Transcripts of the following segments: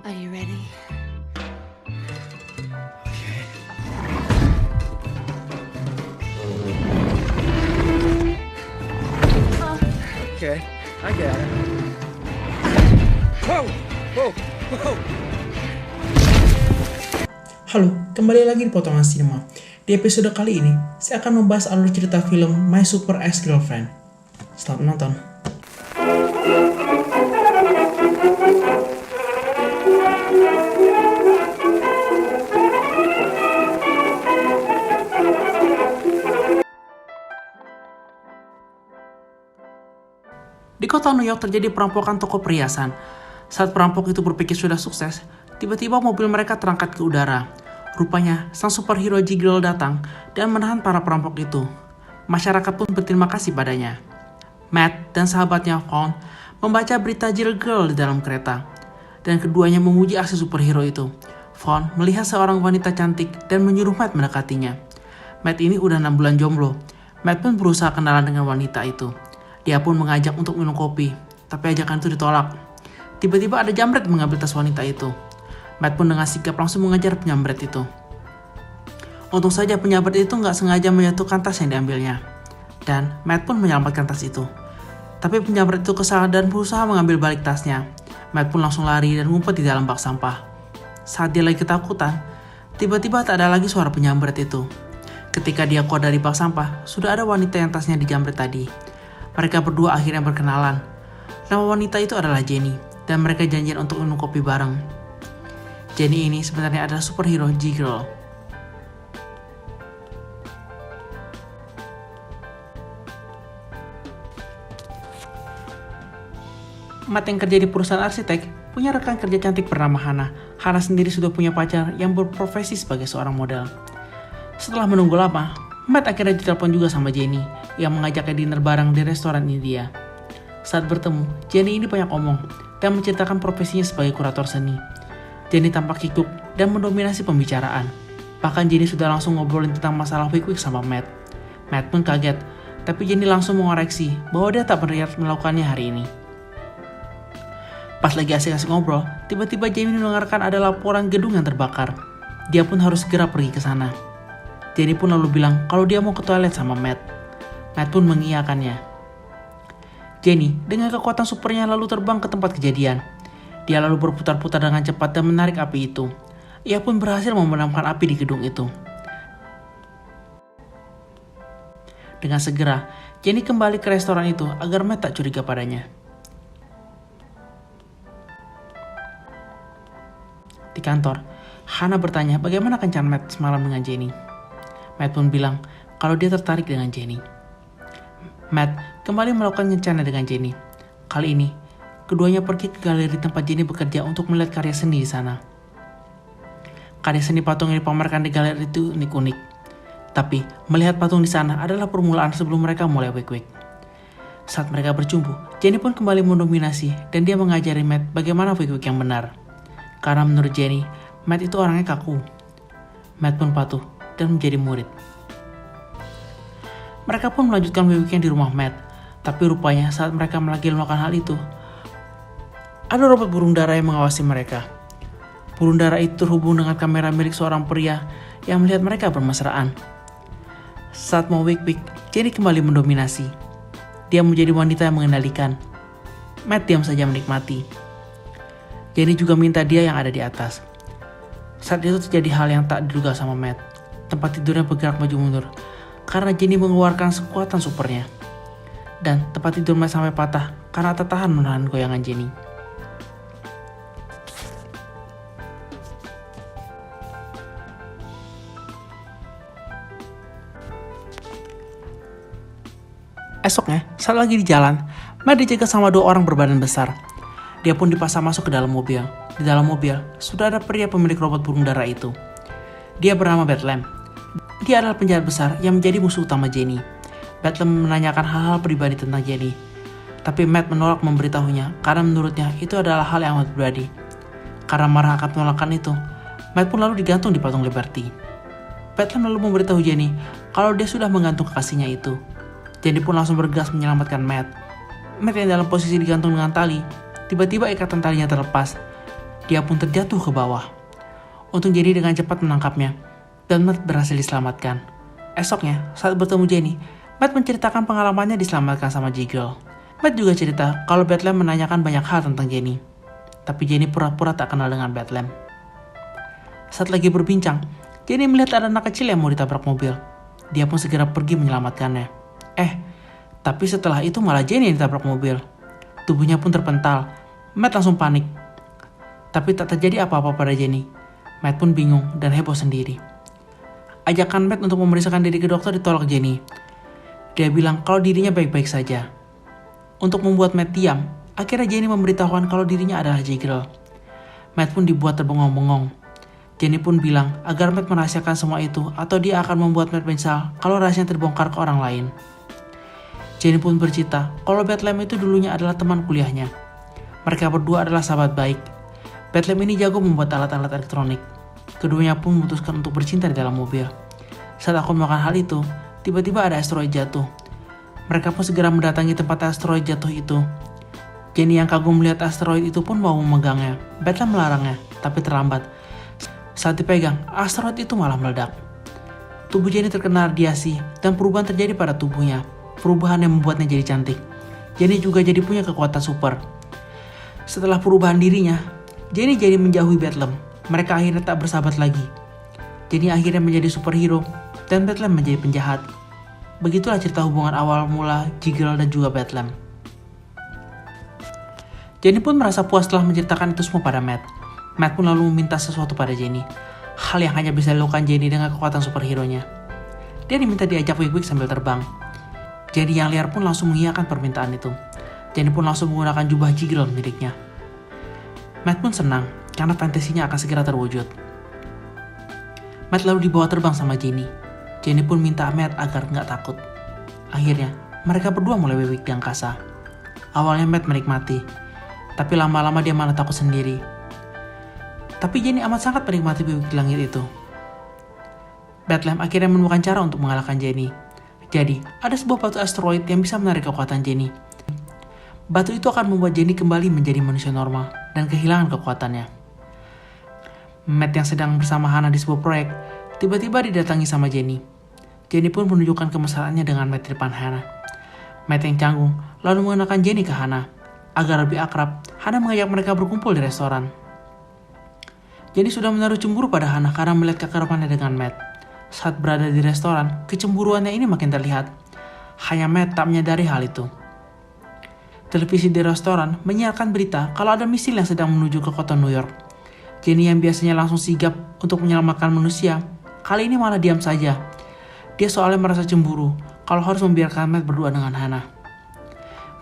Are you ready? Okay, I got it. Whoa, whoa, whoa. Halo, kembali lagi di Potongan Cinema. Di episode kali ini, saya akan membahas alur cerita film My Super Ex-Girlfriend. Selamat menonton. Di kota New York terjadi perampokan toko perhiasan. Saat perampok itu berpikir sudah sukses, tiba-tiba mobil mereka terangkat ke udara. Rupanya, sang superhero G-Girl datang dan menahan para perampok itu. Masyarakat pun berterima kasih padanya. Matt dan sahabatnya Vaughn membaca berita G-Girl di dalam kereta, dan keduanya memuji aksi superhero itu. Vaughn melihat seorang wanita cantik dan menyuruh Matt mendekatinya. Matt ini udah 6 bulan jomblo. Matt pun berusaha kenalan dengan wanita itu. Dia pun mengajak untuk minum kopi, tapi ajakan itu ditolak. Tiba-tiba ada jambret mengambil tas wanita itu. Matt pun dengan sigap langsung mengejar penyambret itu. Untung saja penyambret itu nggak sengaja menjatuhkan tas yang diambilnya. Dan Matt pun menyelamatkan tas itu. Tapi penyambret itu kesal dan berusaha mengambil balik tasnya. Matt pun langsung lari dan ngumpet di dalam bak sampah. Saat dia lagi ketakutan, tiba-tiba tak ada lagi suara penyambret itu. Ketika dia keluar dari bak sampah, sudah ada wanita yang tasnya dijambret tadi. Mereka berdua akhirnya berkenalan. Nama wanita itu adalah Jenny, dan mereka janjian untuk minum kopi bareng. Jenny ini sebenarnya adalah superhero G-Girl. Matt yang kerja di perusahaan arsitek, punya rekan kerja cantik bernama Hannah. Hannah sendiri sudah punya pacar yang berprofesi sebagai seorang model. Setelah menunggu lama, Matt akhirnya ditelepon juga sama Jenny yang mengajaknya dinner bareng di restoran India. Saat bertemu, Jenny ini banyak omong dan menceritakan profesinya sebagai kurator seni. Jenny tampak kikuk dan mendominasi pembicaraan. Bahkan Jenny sudah langsung ngobrolin tentang masalah wig-wig sama Matt. Matt pun kaget, tapi Jenny langsung mengoreksi bahwa dia tak berniat melakukannya hari ini. Pas lagi asik-asik ngobrol, tiba-tiba Jenny mendengarkan ada laporan gedung yang terbakar. Dia pun harus segera pergi ke sana. Jenny pun lalu bilang kalau dia mau ke toilet sama Matt. Matt pun mengiyakannya. Jenny dengan kekuatan supernya lalu terbang ke tempat kejadian. Dia lalu berputar-putar dengan cepat dan menarik api itu. Ia pun berhasil memadamkan api di gedung itu. Dengan segera, Jenny kembali ke restoran itu agar Matt tak curiga padanya. Di kantor, Hannah bertanya bagaimana kencan Matt semalam dengan Jenny. Matt pun bilang kalau dia tertarik dengan Jenny. Matt kembali melakukan rencana dengan Jenny. Kali ini, keduanya pergi ke galeri tempat Jenny bekerja untuk melihat karya seni di sana. Karya seni patung yang dipamerkan di galeri itu unik-unik. Tapi, melihat patung di sana adalah permulaan sebelum mereka mulai wig-wig. Saat mereka bercumbu, Jenny pun kembali mendominasi dan dia mengajari Matt bagaimana wig-wig yang benar. Karena menurut Jenny, Matt itu orangnya kaku. Matt pun patuh dan menjadi murid. Mereka pun melanjutkan wig-wignya di rumah Matt. Tapi rupanya saat mereka lagi melakukan hal itu, ada robot burung dara yang mengawasi mereka. Burung dara itu terhubung dengan kamera milik seorang pria yang melihat mereka bermesraan. Saat mau wig-wig, Jenny kembali mendominasi. Dia menjadi wanita yang mengendalikan. Matt diam saja menikmati. Jenny juga minta dia yang ada di atas. Saat itu terjadi hal yang tak diduga sama Matt. Tempat tidurnya bergerak maju mundur karena Jenny mengeluarkan kekuatan supernya. Dan tempat tidur Matt sampai patah karena tak tahan menahan goyangan Jenny. Esoknya, saat lagi di jalan, Matt dijaga sama 2 orang berbadan besar. Dia pun dipaksa masuk ke dalam mobil. Di dalam mobil, sudah ada pria pemilik robot burung dara itu. Dia bernama Bethlehem. Dia adalah penjahat besar yang menjadi musuh utama Jenny. Bethlehem menanyakan hal-hal pribadi tentang Jenny. Tapi Matt menolak memberitahunya karena menurutnya itu adalah hal yang amat pribadi. Karena marah akan penolakan itu, Matt pun lalu digantung di patung Liberty. Bethlehem lalu memberitahu Jenny kalau dia sudah menggantung kekasihnya itu. Jenny pun langsung bergegas menyelamatkan Matt. Matt yang dalam posisi digantung dengan tali, tiba-tiba ikatan talinya terlepas. Dia pun terjatuh ke bawah. Untung Jenny dengan cepat menangkapnya, dan Matt berhasil diselamatkan. Esoknya, saat bertemu Jenny, Matt menceritakan pengalamannya diselamatkan sama Jiggle. Matt juga cerita kalau Bedlam menanyakan banyak hal tentang Jenny, tapi Jenny pura-pura tak kenal dengan Bedlam. Saat lagi berbincang, Jenny melihat ada anak kecil yang mau ditabrak mobil. Dia pun segera pergi menyelamatkannya. Tapi setelah itu malah Jenny yang ditabrak mobil. Tubuhnya pun terpental. Matt langsung panik. Tapi tak terjadi apa-apa pada Jenny. Matt pun bingung dan heboh sendiri. Ajakan Matt untuk memeriksakan diri ke dokter ditolak Jenny. Dia bilang kalau dirinya baik-baik saja. Untuk membuat Matt diam, akhirnya Jenny memberitahukan kalau dirinya adalah Jiggle. Matt pun dibuat terbengong-bengong. Jenny pun bilang agar Matt merahasiakan semua itu atau dia akan membuat Matt menyesal kalau rahasianya terbongkar ke orang lain. Jenny pun bercerita kalau Bedlam itu dulunya adalah teman kuliahnya. Mereka berdua adalah sahabat baik. Bedlam ini jago membuat alat-alat elektronik. Keduanya pun memutuskan untuk bercinta di dalam mobil. Saat aku melakukan hal itu, tiba-tiba ada asteroid jatuh. Mereka pun segera mendatangi tempat asteroid jatuh itu. Jenny yang kagum melihat asteroid itu pun mau memegangnya. Bedlam melarangnya, tapi terlambat. Saat dipegang, asteroid itu malah meledak. Tubuh Jenny terkena radiasi dan perubahan terjadi pada tubuhnya. Perubahan yang membuatnya jadi cantik. Jenny juga jadi punya kekuatan super. Setelah perubahan dirinya, Jenny jadi menjauhi Bedlam. Mereka akhirnya tak bersahabat lagi. Jenny akhirnya menjadi superhero dan Bedlam menjadi penjahat. Begitulah cerita hubungan awal mula Jiggle dan juga Bedlam. Jenny pun merasa puas setelah menceritakan itu semua pada Matt. Matt pun lalu meminta sesuatu pada Jenny. Hal yang hanya bisa dilakukan Jenny dengan kekuatan superhero-nya. Dia diminta diajak wik-wik sambil terbang. Jenny yang liar pun langsung mengiyakan permintaan itu. Jenny pun langsung menggunakan jubah Jiggle miliknya. Matt pun senang karena fantasinya akan segera terwujud. Matt lalu dibawa terbang sama Jenny. Jenny pun minta Matt agar nggak takut. Akhirnya, mereka berdua mulai wik-wik di angkasa. Awalnya Matt menikmati, tapi lama-lama dia malah takut sendiri. Tapi Jenny amat sangat menikmati wik-wik di langit itu. Bedlam akhirnya menemukan cara untuk mengalahkan Jenny. Jadi, ada sebuah batu asteroid yang bisa menarik kekuatan Jenny. Batu itu akan membuat Jenny kembali menjadi manusia normal dan kehilangan kekuatannya. Matt yang sedang bersama Hannah di sebuah proyek, tiba-tiba didatangi sama Jenny. Jenny pun menunjukkan kemesraannya dengan Matt di depan Hannah. Matt yang canggung lalu mengenalkan Jenny ke Hannah. Agar lebih akrab, Hannah mengajak mereka berkumpul di restoran. Jenny sudah menaruh cemburu pada Hannah karena melihat kekerabannya dengan Matt. Saat berada di restoran, kecemburuannya ini makin terlihat. Hanya Matt tak menyadari hal itu. Televisi di restoran menyiarkan berita kalau ada misil yang sedang menuju ke kota New York. Jenny yang biasanya langsung sigap untuk menyelamatkan manusia, kali ini malah diam saja. Dia soalnya merasa cemburu kalau harus membiarkan Matt berdua dengan Hannah.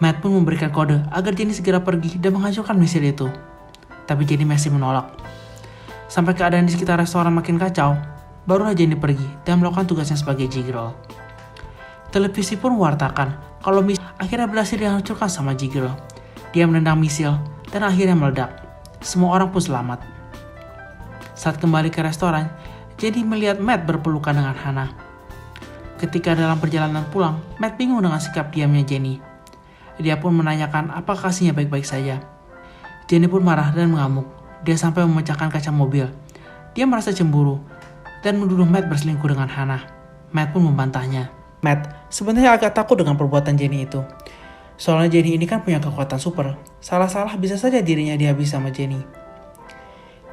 Matt pun memberikan kode agar Jenny segera pergi dan menghancurkan misil itu. Tapi Jenny masih menolak. Sampai keadaan di sekitar restoran makin kacau, barulah Jenny pergi dan melakukan tugasnya sebagai Jiggle. Televisi pun mewartakan kalau misil akhirnya berhasil dihancurkan sama Jiggle. Dia menendang misil dan akhirnya meledak. Semua orang pun selamat. Saat kembali ke restoran, Jenny melihat Matt berpelukan dengan Hannah. Ketika dalam perjalanan pulang, Matt bingung dengan sikap diamnya Jenny. Dia pun menanyakan apakah kasihnya baik-baik saja. Jenny pun marah dan mengamuk. Dia sampai memecahkan kaca mobil. Dia merasa cemburu dan menuduh Matt berselingkuh dengan Hannah. Matt pun membantahnya. Matt sebenarnya agak takut dengan perbuatan Jenny itu. Soalnya Jenny ini kan punya kekuatan super. Salah-salah bisa saja dirinya dihabis sama Jenny.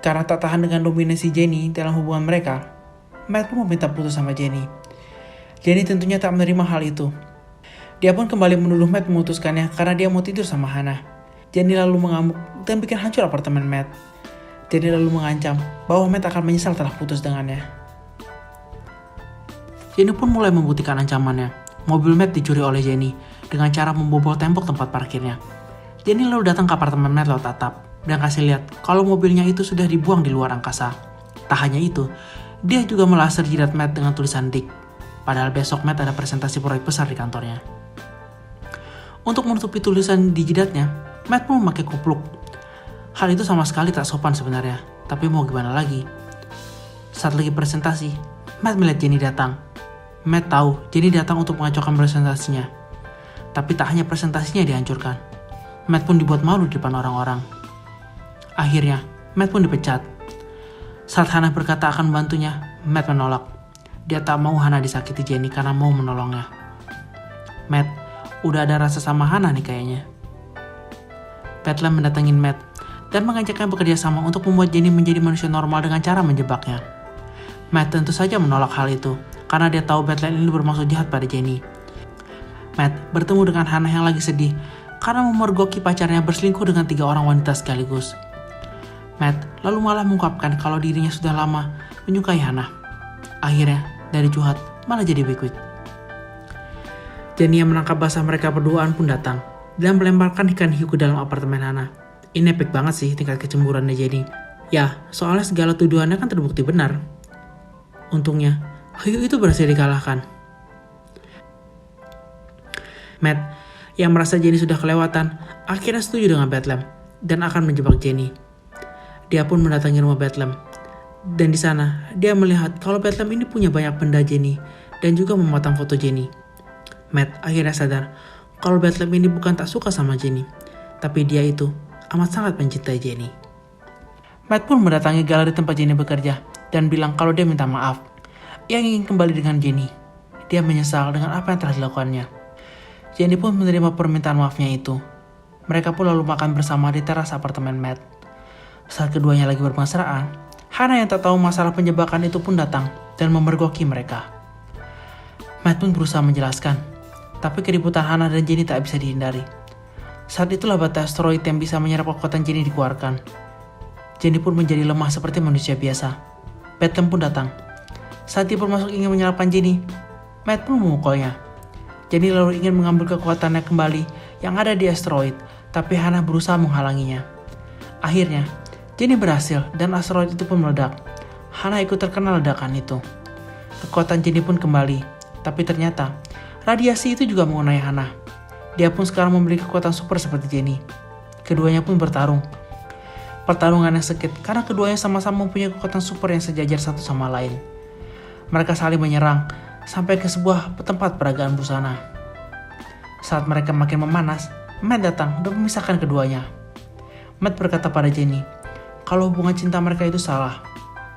Karena tak tahan dengan dominasi Jenny dalam hubungan mereka, Matt pun meminta putus sama Jenny. Jenny tentunya tak menerima hal itu. Dia pun kembali menuduh Matt memutuskannya karena dia mau tidur sama Hannah. Jenny lalu mengamuk dan bikin hancur apartemen Matt. Jenny lalu mengancam bahwa Matt akan menyesal telah putus dengannya. Jenny pun mulai membuktikan ancamannya. Mobil Matt dicuri oleh Jenny dengan cara membobol tembok tempat parkirnya. Jenny lalu datang ke apartemen Matt lewat atap dan kasih lihat kalau mobilnya itu sudah dibuang di luar angkasa. Tak hanya itu, dia juga melaser jidat Matt dengan tulisan Dick. Padahal besok Matt ada presentasi proyek besar di kantornya. Untuk menutupi tulisan di jidatnya, Matt pun memakai kupluk. Hal itu sama sekali tak sopan sebenarnya, tapi mau gimana lagi. Saat lagi presentasi, Matt melihat Jenny datang. Matt tahu Jenny datang untuk mengacaukan presentasinya. Tapi tak hanya presentasinya dihancurkan, Matt pun dibuat malu di depan orang-orang. Akhirnya, Matt pun dipecat. Saat Hannah berkata akan membantunya, Matt menolak. Dia tak mau Hannah disakiti Jenny karena mau menolongnya. Matt, udah ada rasa sama Hannah nih kayaknya. Bethlehem mendatangin Matt dan mengajaknya bekerja sama untuk membuat Jenny menjadi manusia normal dengan cara menjebaknya. Matt tentu saja menolak hal itu karena dia tahu Bethlehem ini bermaksud jahat pada Jenny. Matt bertemu dengan Hannah yang lagi sedih karena memergoki pacarnya berselingkuh dengan 3 orang wanita sekaligus. Matt lalu malah mengungkapkan kalau dirinya sudah lama menyukai Hannah. Akhirnya, dari curhat malah jadi baik-baik. Jenny yang menangkap basah mereka berduaan pun datang dan melemparkan ikan hiu ke dalam apartemen Hannah. Ini epic banget sih tingkat kecemburuannya Jenny. Ya, soalnya segala tuduhannya kan terbukti benar. Untungnya, hiu itu berhasil dikalahkan. Matt, yang merasa Jenny sudah kelewatan, akhirnya setuju dengan Bethlehem dan akan menjebak Jenny. Dia pun mendatangi rumah Bethlehem. Dan di sana, dia melihat kalau Bethlehem ini punya banyak benda Jenny dan juga memotong foto Jenny. Matt akhirnya sadar kalau Bethlehem ini bukan tak suka sama Jenny, tapi dia itu amat sangat mencintai Jenny. Matt pun mendatangi galeri tempat Jenny bekerja dan bilang kalau dia minta maaf. Ia ingin kembali dengan Jenny. Dia menyesal dengan apa yang telah dilakukannya. Jenny pun menerima permintaan maafnya itu. Mereka pun lalu makan bersama di teras apartemen Matt. Saat keduanya lagi bermesraan, Hannah yang tak tahu masalah penjebakan itu pun datang dan memergoki mereka. Matt pun berusaha menjelaskan, tapi keributan Hannah dan Jenny tak bisa dihindari. Saat itulah bata asteroid yang bisa menyerap kekuatan Jenny dikeluarkan. Jenny pun menjadi lemah seperti manusia biasa. Bethlehem pun datang. Saat dia bermasuk ingin menyerapkan Jenny, Matt pun memukulnya. Jenny lalu ingin mengambil kekuatannya kembali yang ada di asteroid, tapi Hannah berusaha menghalanginya. Akhirnya, Jenny berhasil dan asteroid itu pun meledak. Hannah ikut terkena ledakan itu. Kekuatan Jenny pun kembali, tapi ternyata radiasi itu juga mengenai Hannah. Dia pun sekarang memiliki kekuatan super seperti Jenny. Keduanya pun bertarung. Pertarungan yang sengit karena keduanya sama-sama mempunyai kekuatan super yang sejajar satu sama lain. Mereka saling menyerang sampai ke sebuah tempat peragaan busana. Saat mereka makin memanas, Matt datang dan memisahkan keduanya. Matt berkata pada Jenny, kalau hubungan cinta mereka itu salah.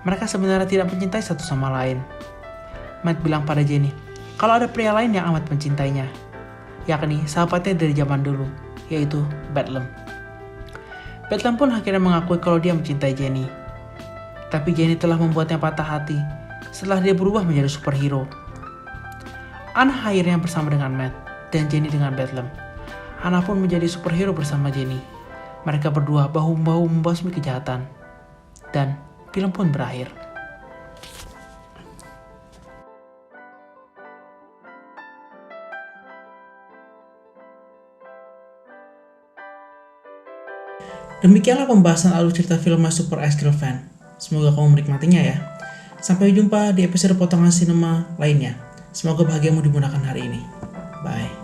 Mereka sebenarnya tidak mencintai satu sama lain. Matt bilang pada Jenny, kalau ada pria lain yang amat mencintainya, yakni sahabatnya dari zaman dulu, yaitu Bethlehem. Bethlehem pun akhirnya mengakui kalau dia mencintai Jenny. Tapi Jenny telah membuatnya patah hati setelah dia berubah menjadi superhero. Hannah akhirnya bersama dengan Matt dan Jenny dengan Bethlehem. Hannah pun menjadi superhero bersama Jenny. Mereka berdua bahu-membahu membasmi kejahatan. Dan film pun berakhir. Demikianlah pembahasan alur cerita film My Super Ice Cream Fan. Semoga kamu menikmatinya ya. Sampai jumpa di episode potongan sinema lainnya. Semoga bahagiamu dimudahkan hari ini. Bye.